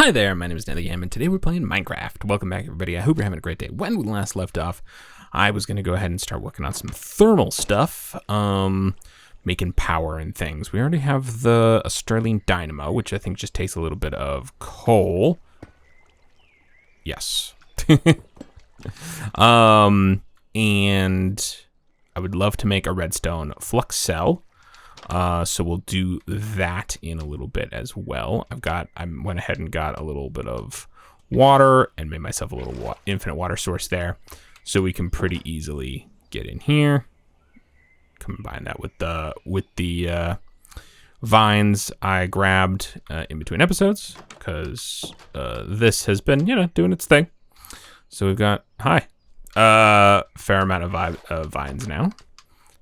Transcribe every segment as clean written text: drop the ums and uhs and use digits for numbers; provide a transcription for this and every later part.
Hi there, my name is Nethergam, and today we're playing Minecraft. Welcome back, everybody. I hope you're having a great day. When we last left off, I was going to go ahead and start working on some thermal stuff, making power and things. We already have the Australian dynamo, which I think just takes a little bit of coal. Yes. And I would love to make a redstone flux cell. So we'll do that in a little bit as well. I went ahead and got a little bit of water and made myself a little infinite water source there, so we can pretty easily get in here. Combine that with the vines I grabbed in between episodes, because this has been doing its thing. So we've got fair amount of vines now.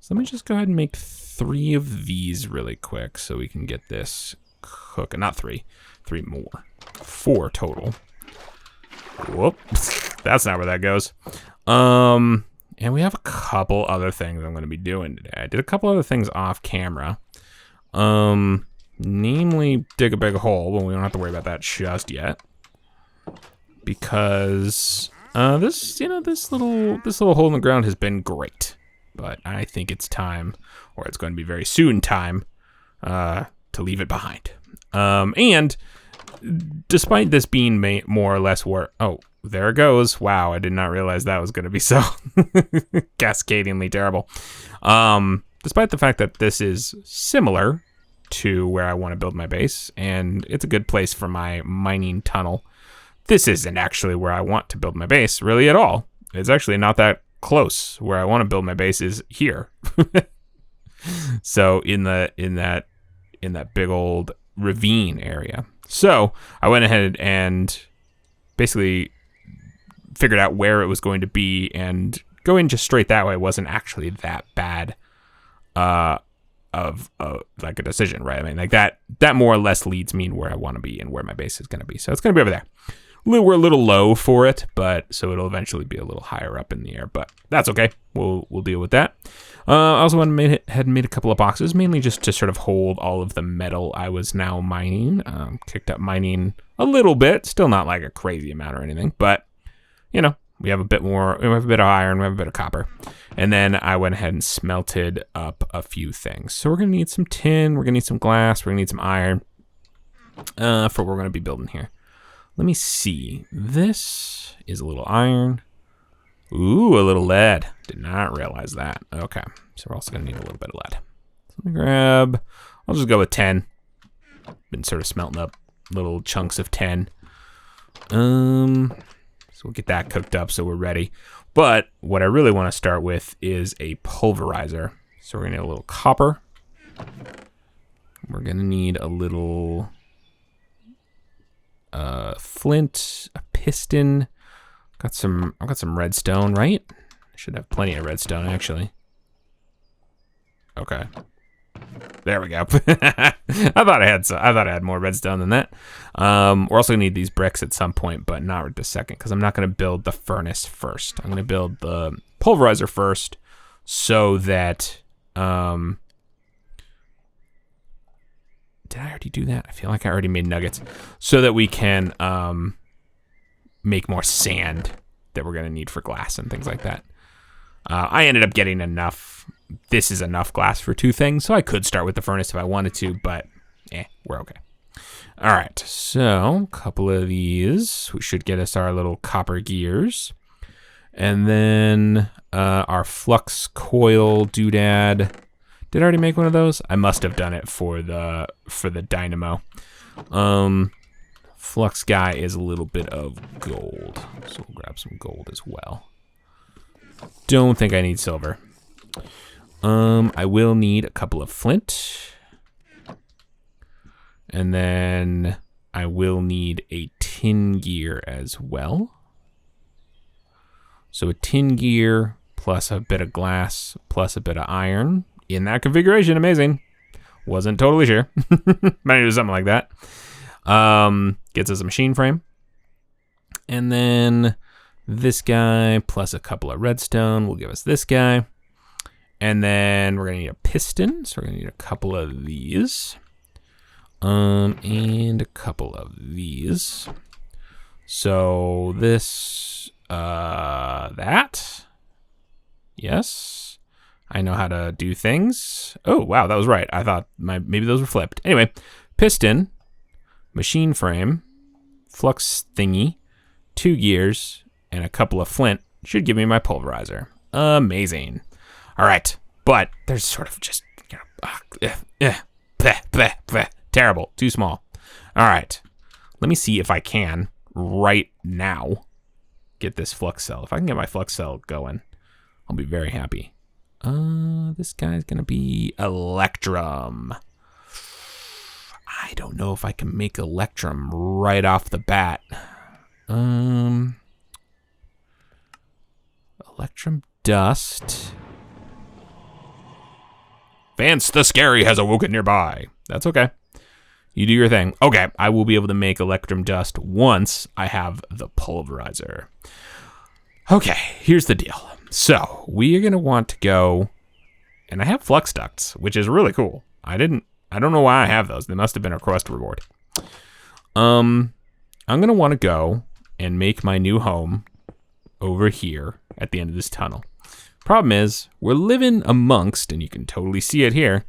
So let me just go ahead and make 3 of these really quick so we can get this cooking. Not 3 more. 4 total. Whoop. That's not where that goes. And we have a couple other things I'm going to be doing today. I did a couple other things off camera. Namely dig a big hole, but we don't have to worry about that just yet. Because this little hole in the ground has been great. But I think it's time, or it's going to be very soon time, to leave it behind. And despite this being more or less oh, there it goes. Wow, I did not realize that was going to be so cascadingly terrible. Despite the fact that this is similar to where I want to build my base, and it's a good place for my mining tunnel, this isn't actually where I want to build my base, really, at all. It's actually not that close. Where I want to build my base is here. So in that big old ravine area. So I went ahead and basically figured out where it was going to be, and going just straight that way wasn't actually that bad of like a decision, right? I mean, like that more or less leads me to where I want to be and where my base is going to be. So it's going to be over there. We're a little low for it, but so it'll eventually be a little higher up in the air, but that's okay. We'll deal with that. I also went ahead and made a couple of boxes, mainly just to sort of hold all of the metal I was now mining. Kicked up mining a little bit, still not like a crazy amount or anything, but we have a bit more. We have a bit of iron, we have a bit of copper, and then I went ahead and smelted up a few things. So we're gonna need some tin, we're gonna need some glass, we're gonna need some iron for what we're gonna be building here. Let me see. This is a little iron. Ooh, a little lead. Did not realize that. Okay, so we're also gonna need a little bit of lead. So let me grab, I'll just go with 10. Been sort of smelting up little chunks of 10. So we'll get that cooked up so we're ready. But what I really want to start with is a pulverizer. So we're gonna need a little copper. We're gonna need a little flint, a piston. I've got some redstone, right? I should have plenty of redstone, actually. Okay. There we go. I thought I had more redstone than that. We're also gonna need these bricks at some point, but not right this second, because I'm not gonna build the furnace first. I'm gonna build the pulverizer first, so that did I already do that? I feel like I already made nuggets, so that we can make more sand that we're gonna need for glass and things like that. I ended up getting enough. This is enough glass for 2 things, so I could start with the furnace if I wanted to, but we're okay. All right, so a couple of these. We should get us our little copper gears. And then our flux coil doodad. Did I already make one of those? I must have done it for the dynamo. Flux guy is a little bit of gold, so we'll grab some gold as well. Don't think I need silver. I will need a couple of flint. And then I will need a tin gear as well. So a tin gear plus a bit of glass plus a bit of iron. In that configuration, amazing. Wasn't totally sure. Might do something like that. Gets us a machine frame. And then this guy plus a couple of redstone will give us this guy. And then we're gonna need a piston. So we're gonna need a couple of these. And a couple of these. So this, that. Yes. I know how to do things. Oh, wow, that was right. I thought maybe those were flipped. Anyway, piston, machine frame, flux thingy, 2 gears, and a couple of flint should give me my pulverizer. Amazing. All right, but there's sort of just, terrible, too small. All right, let me see if I can right now get this flux cell. If I can get my flux cell going, I'll be very happy. This guy's gonna be Electrum. I don't know if I can make Electrum right off the bat. Electrum dust. Vance the Scary has awoken nearby. That's okay. You do your thing. Okay, I will be able to make Electrum dust once I have the pulverizer. Okay, here's the deal. So we are gonna want to go, and I have flux ducts, which is really cool. I don't know why I have those. They must have been a quest reward. I'm gonna want to go and make my new home over here at the end of this tunnel. Problem is, we're living amongst, and you can totally see it here,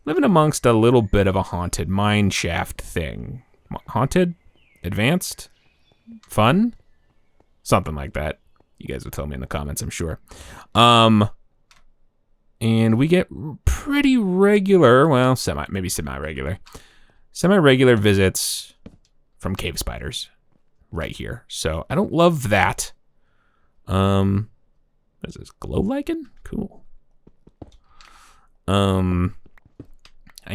living amongst a little bit of a haunted mine shaft thing. Haunted? Advanced? Fun? Something like that. You guys will tell me in the comments, I'm sure. And we get pretty regular, well, maybe semi-regular visits from cave spiders right here. So I don't love that. What is this, glow lichen? Cool. I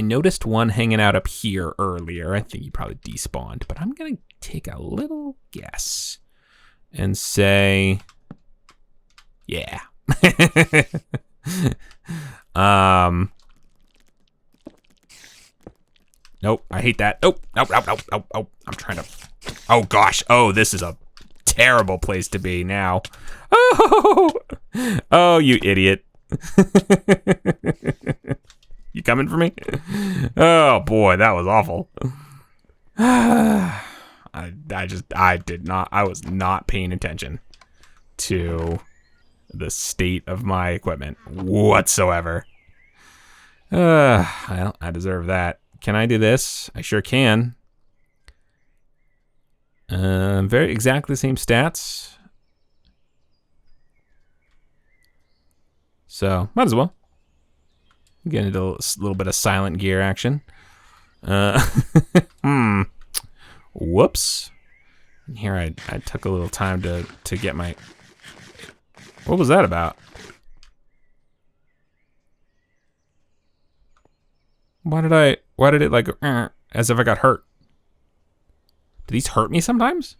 noticed one hanging out up here earlier. I think he probably despawned, but I'm gonna take a little guess and say, yeah. Nope, I hate that. Nope. I'm trying to, oh gosh. Oh, this is a terrible place to be now. Oh, you idiot. You coming for me? Oh boy, that was awful. I was not paying attention to the state of my equipment whatsoever. Well, I deserve that. Can I do this? I sure can. Very exactly the same stats. So, might as well. Get into a little bit of silent gear action. Whoops. And here I took a little time to get my... What was that about? Why did it like, as if I got hurt? Do these hurt me sometimes?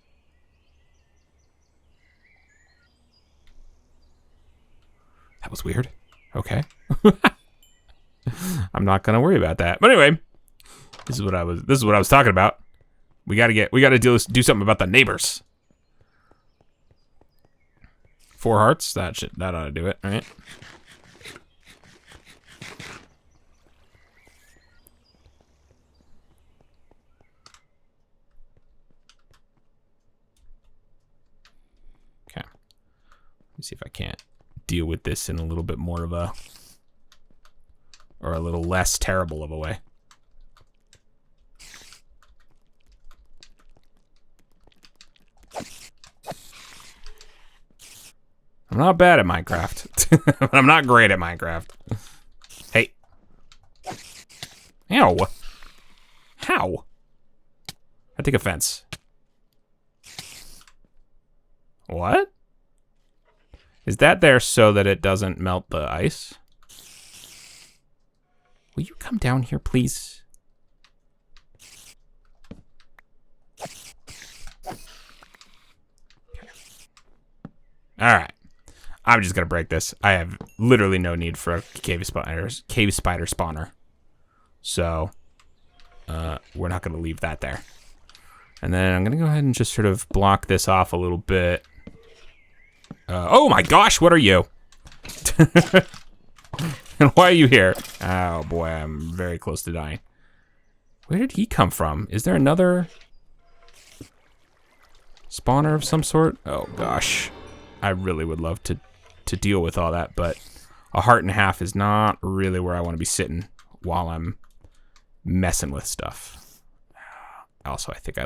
That was weird. Okay. I'm not gonna worry about that. But anyway, this is what I was talking about. We gotta do something about the neighbors. 4 hearts. That ought to do it, right? Okay. Let me see if I can't deal with this in a little bit more of a, or a little less terrible of a way. I'm not bad at Minecraft. But I'm not great at Minecraft. Hey. Ow. How? I take offense. What? Is that there so that it doesn't melt the ice? Will you come down here, please? Okay. All right. I'm just gonna break this. I have literally no need for a cave spider spawner. So, we're not gonna leave that there. And then I'm gonna go ahead and just sort of block this off a little bit. Oh my gosh, what are you? And why are you here? Oh boy, I'm very close to dying. Where did he come from? Is there another spawner of some sort? Oh gosh. I really would love to deal with all that, but a heart and a half is not really where I want to be sitting while I'm messing with stuff. Also, I think I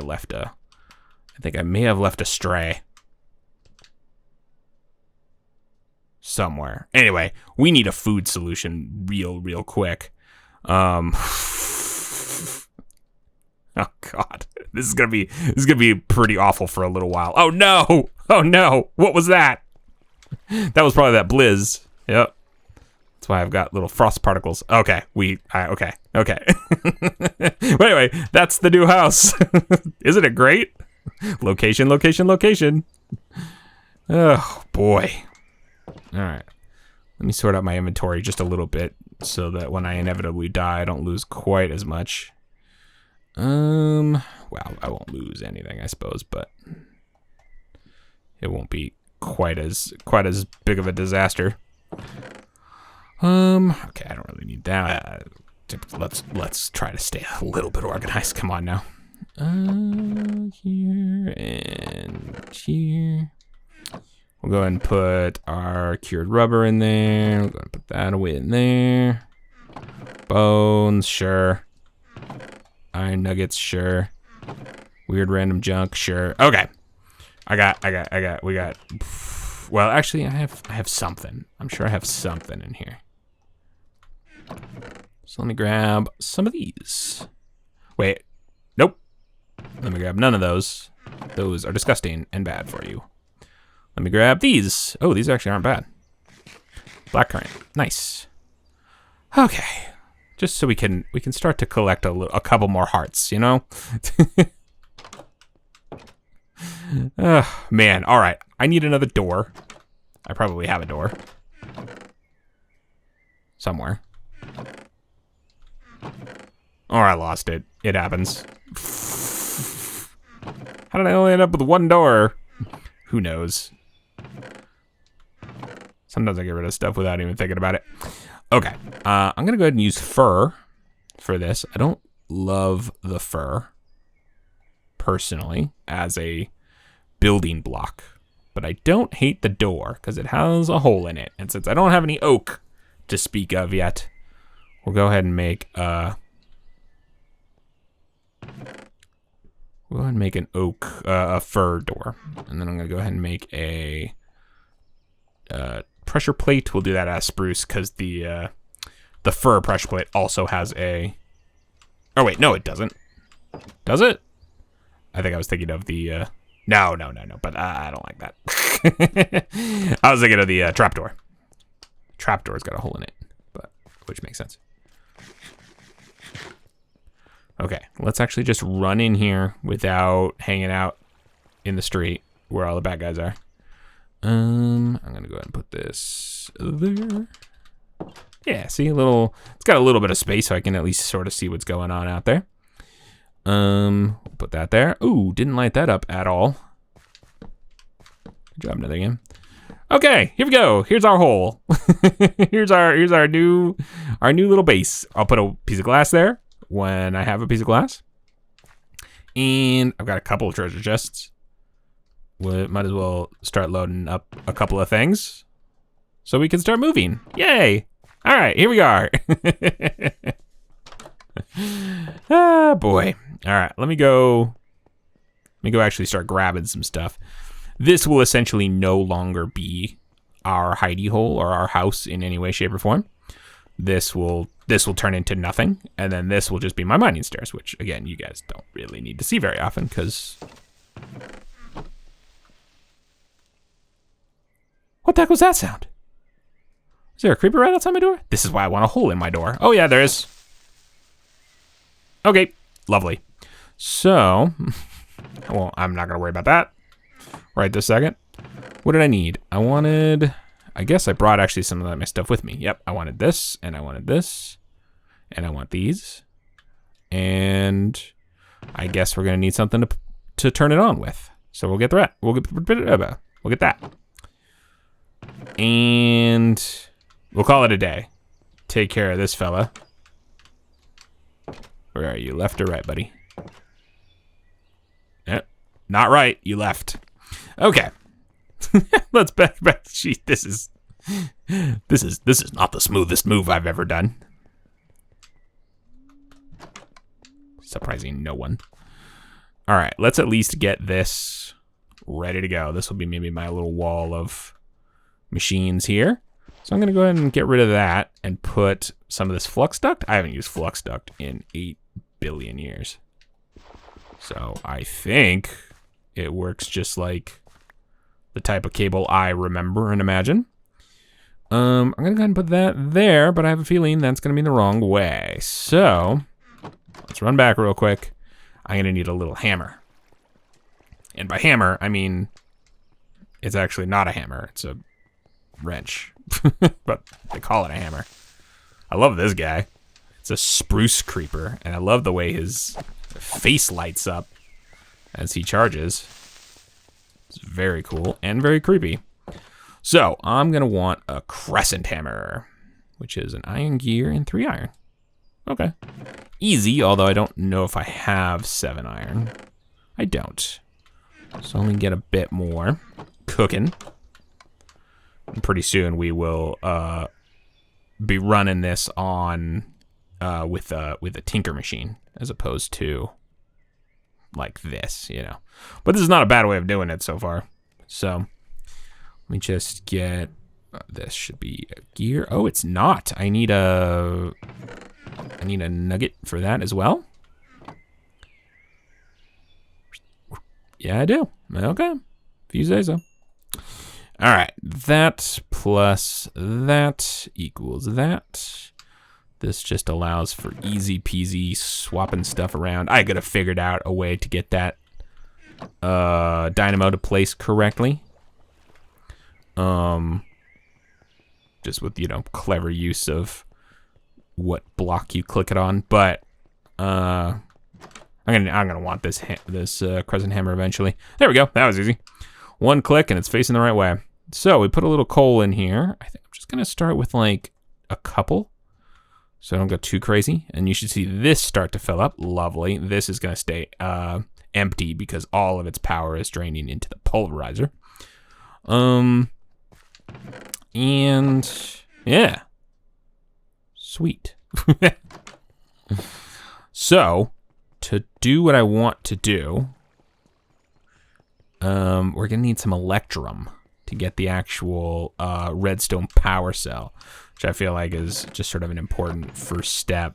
may have left a stray somewhere. Anyway, we need a food solution real quick. Oh God, this is gonna be pretty awful for a little while. Oh no! Oh no! What was that? That was probably that blizz. Yep. That's why I've got little frost particles. Okay, okay. But anyway, that's the new house. Isn't it great? Location. Oh boy. All right. Let me sort out my inventory just a little bit so that when I inevitably die, I don't lose quite as much. Well, I won't lose anything, I suppose, but it won't be quite as big of a disaster. Okay, I don't really need that. Let's try to stay a little bit organized. Come on now. Here and here. We'll go ahead and put our cured rubber in there. We'll go ahead and put that away in there. Bones, sure. Iron nuggets, sure. Weird random junk, sure. Okay. We got. Well, actually, I have something. I'm sure I have something in here. So let me grab some of these. Wait. Nope. Let me grab none of those. Those are disgusting and bad for you. Let me grab these. Oh, these actually aren't bad. Blackcurrant. Nice. Okay. Just so we can start to collect a couple more hearts, you know? Man, all right. I need another door. I probably have a door. Somewhere. Or I lost it. It happens. How did I only end up with one door? Who knows? Sometimes I get rid of stuff without even thinking about it. Okay, I'm gonna go ahead and use fur for this. I don't love the fur, personally, as a building block. But I don't hate the door, because it has a hole in it. And since I don't have any oak to speak of yet, we'll go ahead and make an oak, a fur door. And then I'm gonna go ahead and make a pressure plate. We'll do that as spruce because the fur pressure plate also has a. Oh wait, no, it doesn't. Does it? I think I was thinking of the. No. But I don't like that. I was thinking of the trapdoor. Trapdoor's got a hole in it, but which makes sense. Okay, let's actually just run in here without hanging out in the street where all the bad guys are. I'm gonna go ahead and put this there. Yeah, see, it's got a little bit of space so I can at least sort of see what's going on out there. Put that there. Ooh, didn't light that up at all. Good job, another game. Okay, here we go. Here's our hole. here's our new little base. I'll put a piece of glass there when I have a piece of glass. And I've got a couple of treasure chests. We might as well start loading up a couple of things so we can start moving. Yay! All right, here we are. Ah, boy. All right, let me go actually start grabbing some stuff. This will essentially no longer be our hidey hole or our house in any way, shape, or form. This will turn into nothing, and then this will just be my mining stairs, which again, you guys don't really need to see very often because. What the heck was that sound? Is there a creeper right outside my door? This is why I want a hole in my door. Oh yeah, there is. Okay, lovely. So, well, I'm not gonna worry about that right this second. What did I need? I guess I brought actually some of my stuff with me. Yep, I wanted this, and I wanted this, and I want these. And I guess we're gonna need something to turn it on with. So we'll get that. We'll get that. And we'll call it a day. Take care of this fella. Where are you? Left or right, buddy? Yep. Not right. You left. Okay. Let's back. Gee, this is not the smoothest move I've ever done. Surprising no one. All right, let's at least get this ready to go. This will be maybe my little wall of machines here. So I'm gonna go ahead and get rid of that and put some of this flux duct. I haven't used flux duct in 8 billion years. So I think it works just like the type of cable I remember and imagine. I'm gonna go ahead and put that there, but I have a feeling that's gonna be the wrong way. So let's run back real quick. I'm gonna need a little hammer. And by hammer, I mean, it's actually not a hammer, it's a wrench. But they call it a hammer. I love this guy. It's a spruce creeper, and I love the way his face lights up as he charges. It's very cool and very creepy. So I'm gonna want a crescent hammer, which is an iron gear and 3 iron. Okay. Easy, although I don't know if I have 7 iron. I don't. So let me get a bit more cooking. And pretty soon we will be running this on with a tinker machine as opposed to like this, you know. But this is not a bad way of doing it so far. So let me just get this should be a gear. Oh, it's not. I need a nugget for that as well. Yeah, I do. Okay. If you say so. All right. That plus that equals that. This just allows for easy peasy swapping stuff around. I could have figured out a way to get that dynamo to place correctly. Just with, you know, clever use of what block you click it on, but I'm gonna want this crescent hammer eventually. There we go. That was easy. 1 click and it's facing the right way. So we put a little coal in here. I think I'm just gonna start with like a couple, so I don't go too crazy. And you should see this start to fill up. Lovely. This is gonna stay empty because all of its power is draining into the pulverizer. And yeah. Sweet. So, to do what I want to do, we're gonna need some electrum to get the actual redstone power cell, which I feel like is just sort of an important first step.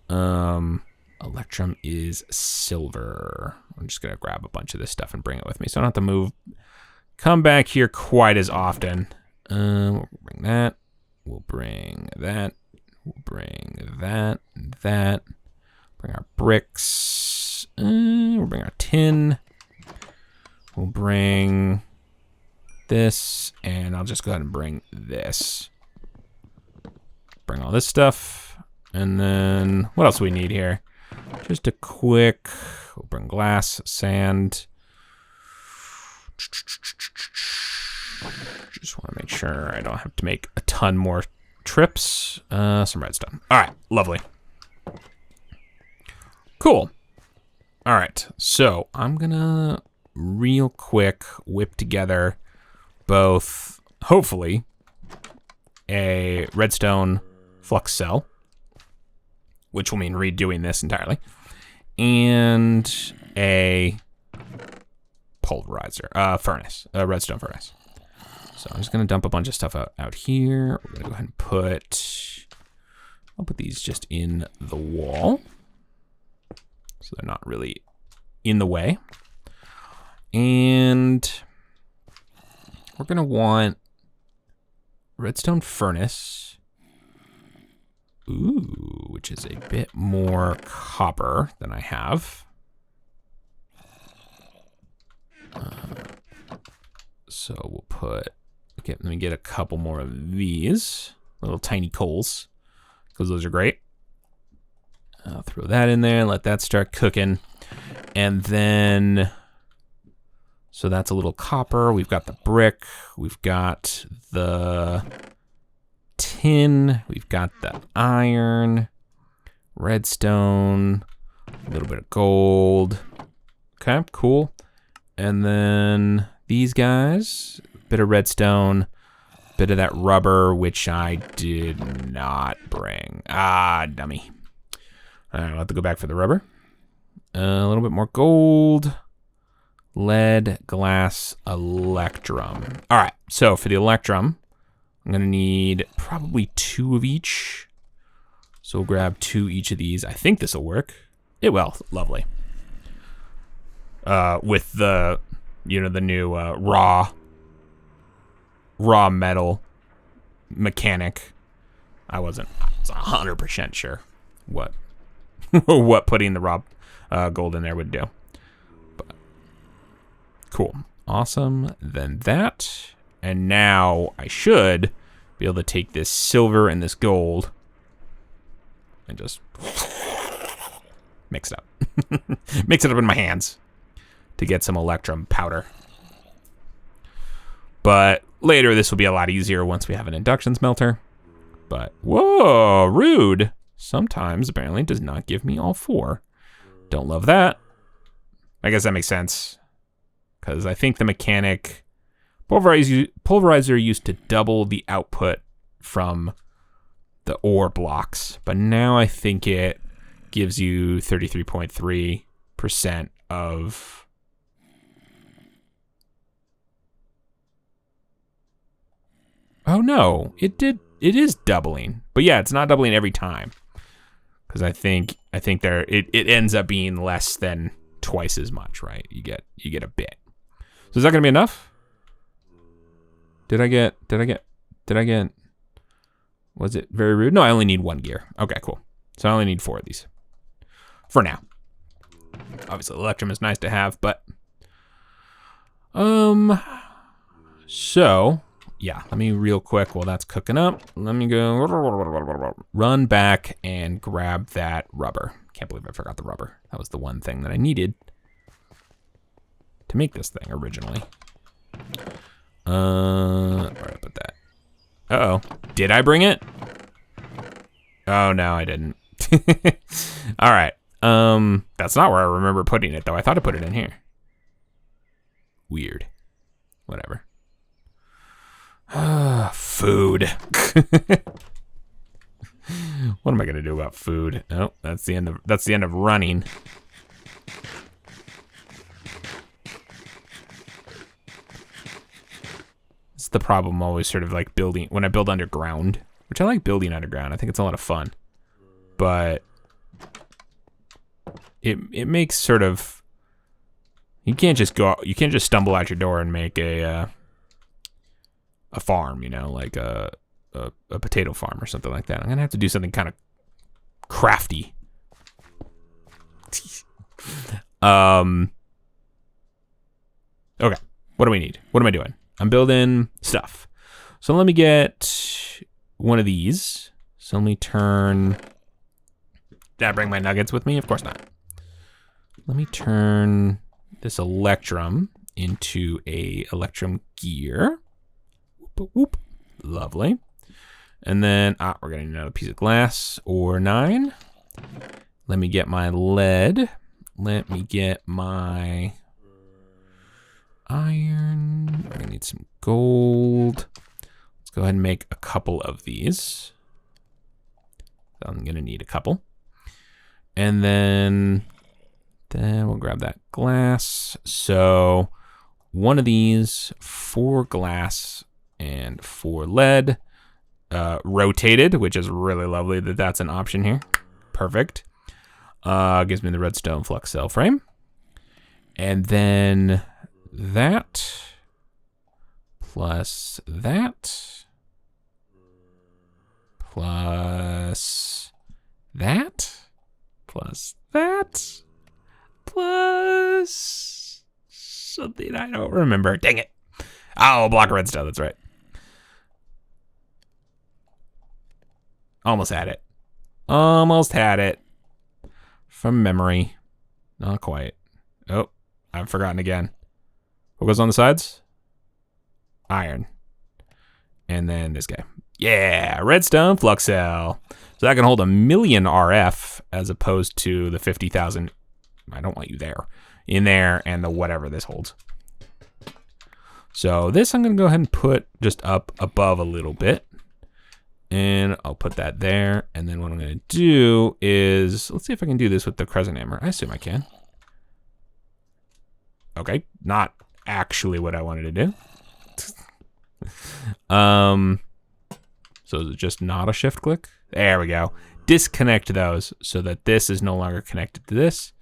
Electrum is silver. I'm just gonna grab a bunch of this stuff and bring it with me, so I don't have to move. Come back here quite as often. We'll bring that. We'll bring that. We'll bring that. That. Bring our bricks. We'll bring our tin. We'll bring this, and I'll just go ahead and bring this. Bring all this stuff, and then what else do we need here? Just a quick. We'll bring glass, sand. Just want to make sure I don't have to make a ton more trips. Some redstone. All right, lovely. Cool. All right, so I'm gonna real quick whip together both, hopefully, a redstone flux cell, which will mean redoing this entirely, and a pulverizer, furnace, a redstone furnace. So I'm just gonna dump a bunch of stuff out here. We're gonna go ahead and I'll put these just in the wall, so they're not really in the way. And we're gonna want redstone furnace. Ooh, which is a bit more copper than I have. So we'll put, okay, let me get a couple more of these little tiny coals, because those are great. I'll throw that in there, let that start cooking. And then, so that's a little copper. We've got the brick, we've got the tin, we've got the iron, redstone, a little bit of gold. Okay, cool. And then these guys, bit of redstone, bit of that rubber, which I did not bring. Ah, dummy. All right, I'll have to go back for the rubber. A little bit more gold, lead, glass, electrum. All right, so for the electrum, I'm gonna need probably 2 of each. So we'll grab 2 each of these. I think this will work. It will, lovely. With the, you know, the new raw metal mechanic. I was 100% sure what what putting the raw gold in there would do. But cool, awesome. Then that, and now I should be able to take this silver and this gold and just mix it up. Mix it up in my hands to get some electrum powder. But later this will be a lot easier once we have an induction smelter. But whoa, rude. Sometimes apparently does not give me all 4. Don't love that. I guess that makes sense, because I think the mechanic pulverizer used to double the output from the ore blocks, but now I think it gives you 33.3% of oh no, it is doubling. But yeah, it's not doubling every time. Because I think there it ends up being less than twice as much, right? You get a bit. So is that gonna be enough? Did I get was it very rude? No, I only need 1 gear. Okay, cool. So I only need 4 of these. For now. Obviously electrum is nice to have, but so yeah, let me real quick while that's cooking up. Let me go run back and grab that rubber. Can't believe I forgot the rubber. That was the one thing that I needed to make this thing originally. Where did I put that? Uh-oh. Did I bring it? Oh, no, I didn't. All right. That's not where I remember putting it, though. I thought I put it in here. Weird. Whatever. Food. What am I gonna do about food? Oh, that's the end of running. It's the problem always sort of like building when I build underground, which I like building underground. I think it's a lot of fun, but it makes sort of you can't just stumble out your door and make a farm, you know, like a potato farm or something like that. I'm gonna have to do something kind of crafty. Okay, what do we need? What am I doing? I'm building stuff. So let me get one of these. So let me turn. Did I bring my nuggets with me? Of course not. Let me turn this electrum into a electrum gear. Whoop, whoop. Lovely. And then we're gonna need another piece of glass or 9. Let me get my lead. Let me get my iron. We're gonna need some gold. Let's go ahead and make a couple of these. So I'm gonna need a couple. And then we'll grab that glass. So one of these, 4 glass and 4 lead. Rotated, which is really lovely that that's an option here. Perfect. Gives me the redstone flux cell frame. And then that plus that plus that plus that plus something I don't remember. Dang it. Oh, block of redstone, that's right. Almost had it. Almost had it. From memory. Not quite. Oh, I've forgotten again. What goes on the sides? Iron. And then this guy. Yeah, redstone flux cell. So that can hold 1,000,000 RF as opposed to the 50,000. I don't want you there. In there and the whatever this holds. So this I'm gonna go ahead and put just up above a little bit. And I'll put that there. And then what I'm gonna do is, let's see if I can do this with the crescent hammer. I assume I can. Okay, not actually what I wanted to do. So is it just not a shift click? There we go. Disconnect those so that this is no longer connected to this.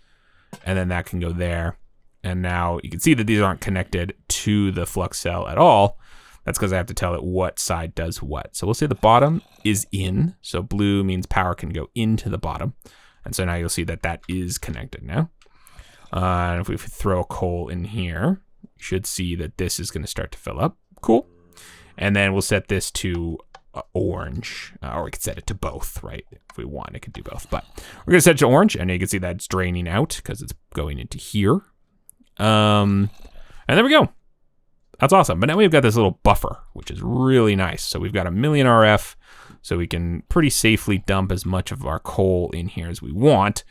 And then that can go there. And now you can see that these aren't connected to the flux cell at all. That's because I have to tell it what side does what. So we'll say the bottom is in. So blue means power can go into the bottom. And so now you'll see that that is connected now. And if we throw coal in here, you should see that this is going to start to fill up. Cool. And then we'll set this to orange, or we could set it to both, right? If we want, it could do both, but we're going to set it to orange, and you can see that it's draining out because it's going into here. And there we go. That's awesome. But now we've got this little buffer, which is really nice. So we've got 1,000,000 RF, so we can pretty safely dump as much of our coal in here as we want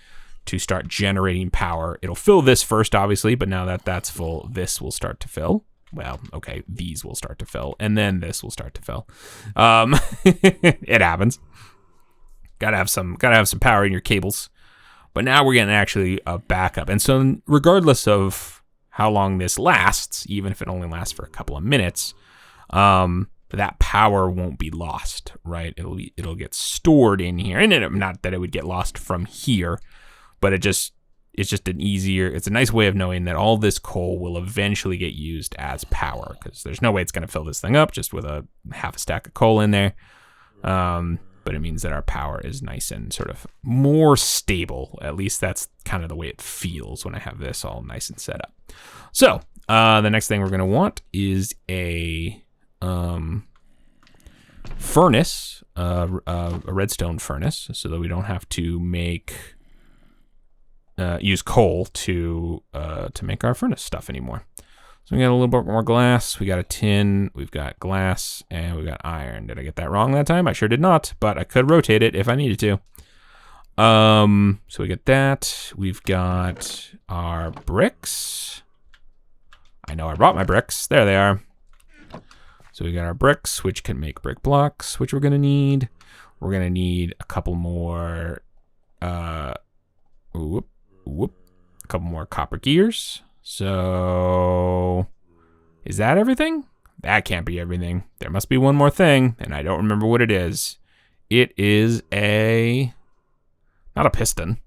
to start generating power. It'll fill this first, obviously, but now that that's full, this will start to fill. Well, okay, these will start to fill, and then this will start to fill. It happens. Gotta have some power in your cables. But now we're getting actually a backup. And so regardless of how long this lasts, even if it only lasts for a couple of minutes, that power won't be lost, right? It'll get stored in here. And not that it would get lost from here, but it's just it's a nice way of knowing that all this coal will eventually get used as power, because there's no way it's going to fill this thing up just with a half a stack of coal in there. But it means that our power is nice and sort of more stable. At least that's kind of the way it feels when I have this all nice and set up. So the next thing we're going to want is a furnace, a redstone furnace, so that we don't have to use coal to make our furnace stuff anymore. So we got a little bit more glass, we got a tin, we've got glass, and we got iron. Did I get that wrong that time? I sure did not, but I could rotate it if I needed to. So we get that. We've got our bricks. I know I brought my bricks. There they are. So we got our bricks, which can make brick blocks, which we're gonna need. We're gonna need a couple more a couple more copper gears. So is that everything? That can't be everything. There must be one more thing, and I don't remember what it is. It is not a piston.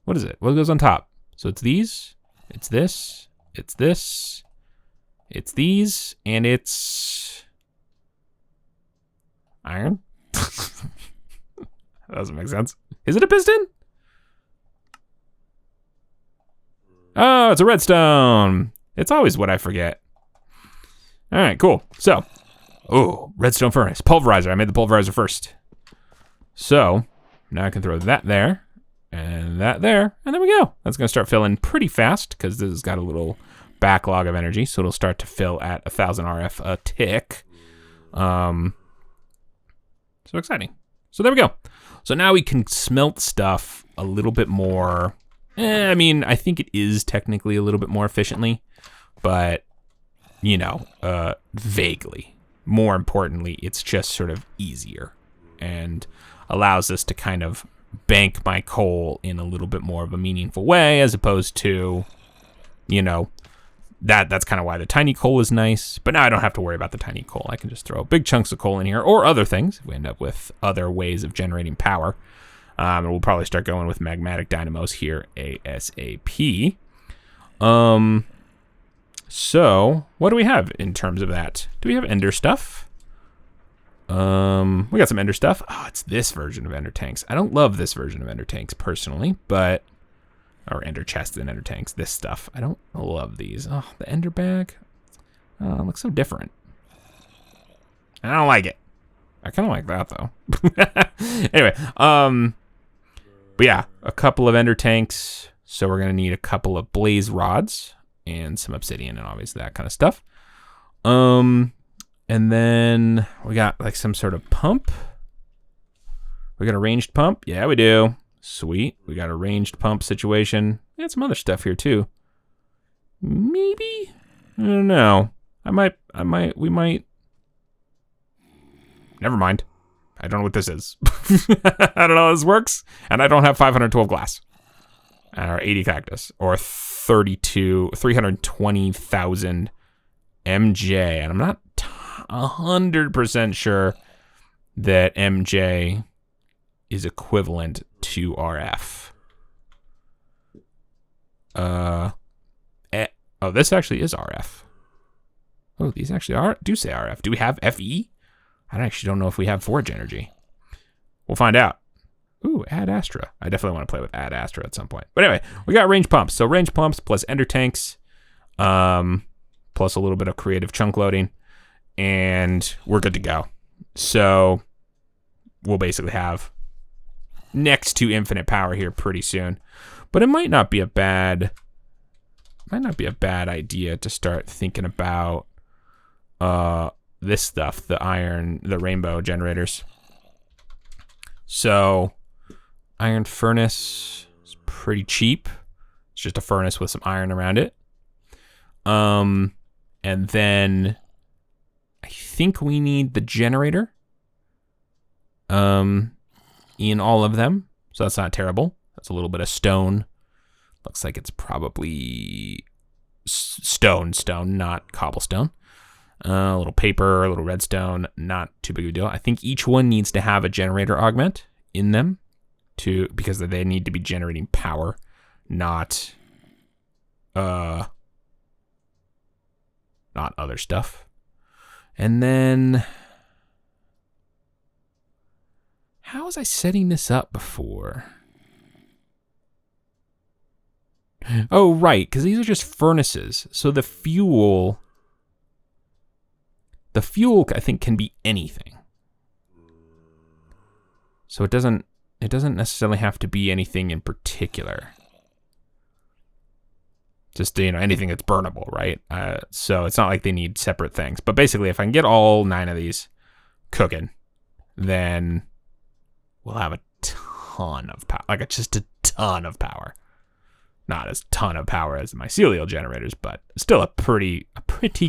What is it? What goes on top? So it's these, it's this, it's this, it's these, and it's iron. That doesn't make sense. Is it a piston? Oh, it's a redstone. It's always what I forget. All right, cool. So, redstone furnace. Pulverizer. I made the pulverizer first. So, now I can throw that there, and that there, and there we go. That's going to start filling pretty fast, because this has got a little backlog of energy, so it'll start to fill at 1,000 RF a tick. So exciting. So there we go. So now we can smelt stuff a little bit more. I mean, I think it is technically a little bit more efficiently, but, vaguely. More importantly, it's just sort of easier and allows us to kind of bank my coal in a little bit more of a meaningful way, as opposed to, that's kind of why the tiny coal is nice. But now I don't have to worry about the tiny coal. I can just throw big chunks of coal in here, or other things if we end up with other ways of generating power. And we'll probably start going with magmatic dynamos here ASAP. So what do we have in terms of that? Do we have ender stuff? We got some ender stuff. Oh, it's this version of ender tanks. I don't love this version of ender tanks personally, or ender chests and ender tanks, this stuff. I don't love these. Oh, the ender bag. Oh, it looks so different. I don't like it. I kind of like that though. Anyway, but yeah, a couple of ender tanks. So we're going to need a couple of blaze rods and some obsidian and obviously that kind of stuff. And then we got like some sort of pump. We got a ranged pump. Yeah, we do. Sweet. We got a ranged pump situation. We got some other stuff here too. Maybe? I don't know. We might. Never mind. I don't know what this is. I don't know how this works. And I don't have 512 glass. Or 80 cactus. Or 320,000 MJ. And I'm not 100% sure that MJ is equivalent to RF. Oh, this actually is RF. Oh, these actually do say RF. Do we have FE? I actually don't know if we have forge energy. We'll find out. Ooh, add Astra. I definitely want to play with add Astra at some point. But anyway, we got range pumps. So range pumps plus ender tanks, plus a little bit of creative chunk loading, and we're good to go. So we'll basically have next to infinite power here pretty soon. But it might not be a bad idea to start thinking about this stuff, the rainbow generators. So iron furnace is pretty cheap. It's just a furnace with some iron around it. And then I think we need the generator in all of them. So that's not terrible. That's a little bit of stone. Looks like it's probably stone, not cobblestone. A little paper, a little redstone, not too big of a deal. I think each one needs to have a generator augment in them because they need to be generating power, not other stuff. And then, how was I setting this up before? Oh, right, because these are just furnaces. So the fuel, I think, can be anything. So it doesn't necessarily have to be anything in particular. Just, anything that's burnable, right? So it's not like they need separate things. But basically, if I can get all 9 of these cooking, then we'll have a ton of power. Like, just a ton of power. Not as ton of power as the mycelial generators, but still a pretty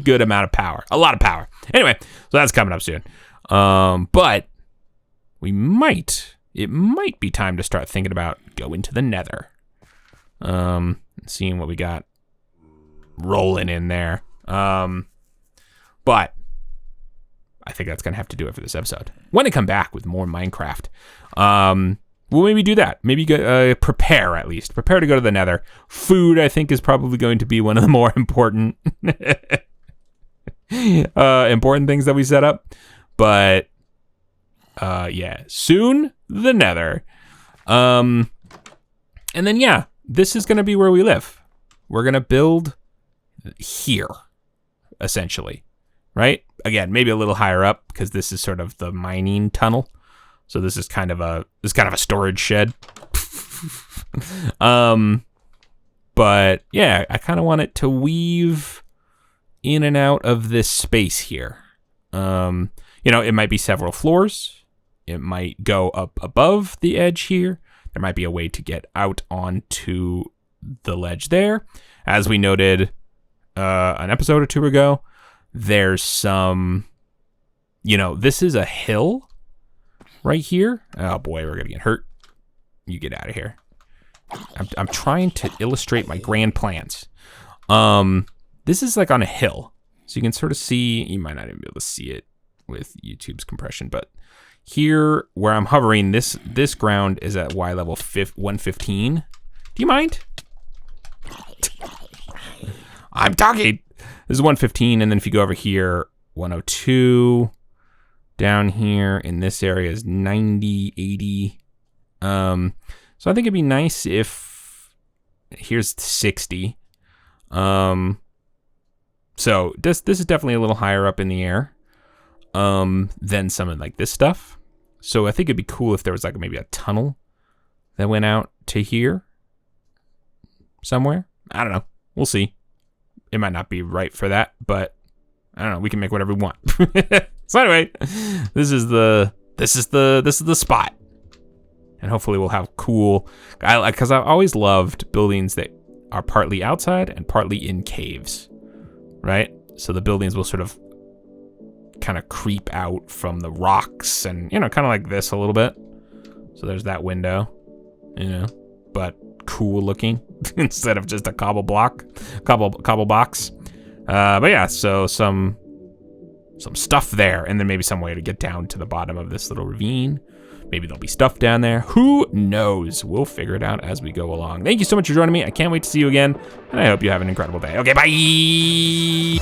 good amount of power. A lot of power. Anyway, so that's coming up soon. But it might be time to start thinking about going to the nether. Seeing what we got rolling in there. But I think that's going to have to do it for this episode. When I come back with more Minecraft, we'll maybe do that. Maybe prepare at least. Prepare to go to the nether. Food, I think, is probably going to be one of the more important important things that we set up. But yeah, soon the nether. And then yeah, this is going to be where we live. We're going to build here, essentially, right? Again, maybe a little higher up because this is sort of the mining tunnel. So this is kind of a storage shed. But yeah, I kind of want it to weave in and out of this space here. It might be several floors. It might go up above the edge here. There might be a way to get out onto the ledge there. As we noted an episode or two ago, there's some, this is a hill right here. Oh boy, we're gonna get hurt. You get out of here. I'm trying to illustrate my grand plans. This is like on a hill, so you can sort of see. You might not even be able to see it with YouTube's compression, but here where I'm hovering, this ground is at Y level 115. Do you mind? I'm talking. This is 115, and then if you go over here, 102. Down here in this area is 90, 80. So I think it'd be nice if here's 60. So this is definitely a little higher up in the air than some of like this stuff. So I think it'd be cool if there was like maybe a tunnel that went out to here somewhere. I don't know. We'll see. It might not be right for that, but I don't know. We can make whatever we want. So anyway, this is the spot. And hopefully we'll have cool, because I've always loved buildings that are partly outside and partly in caves, right? So the buildings will sort of kind of creep out from the rocks and, kind of like this a little bit. So there's that window, but cool looking instead of just a cobble box. But yeah, so some stuff there, and then maybe some way to get down to the bottom of this little ravine. Maybe there'll be stuff down there. Who knows? We'll figure it out as we go along. Thank you so much for joining me. I can't wait to see you again, and I hope you have an incredible day. Okay, bye!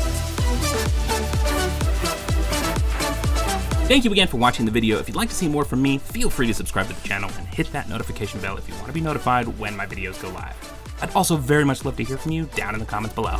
Thank you again for watching the video. If you'd like to see more from me, feel free to subscribe to the channel and hit that notification bell if you want to be notified when my videos go live. I'd also very much love to hear from you down in the comments below.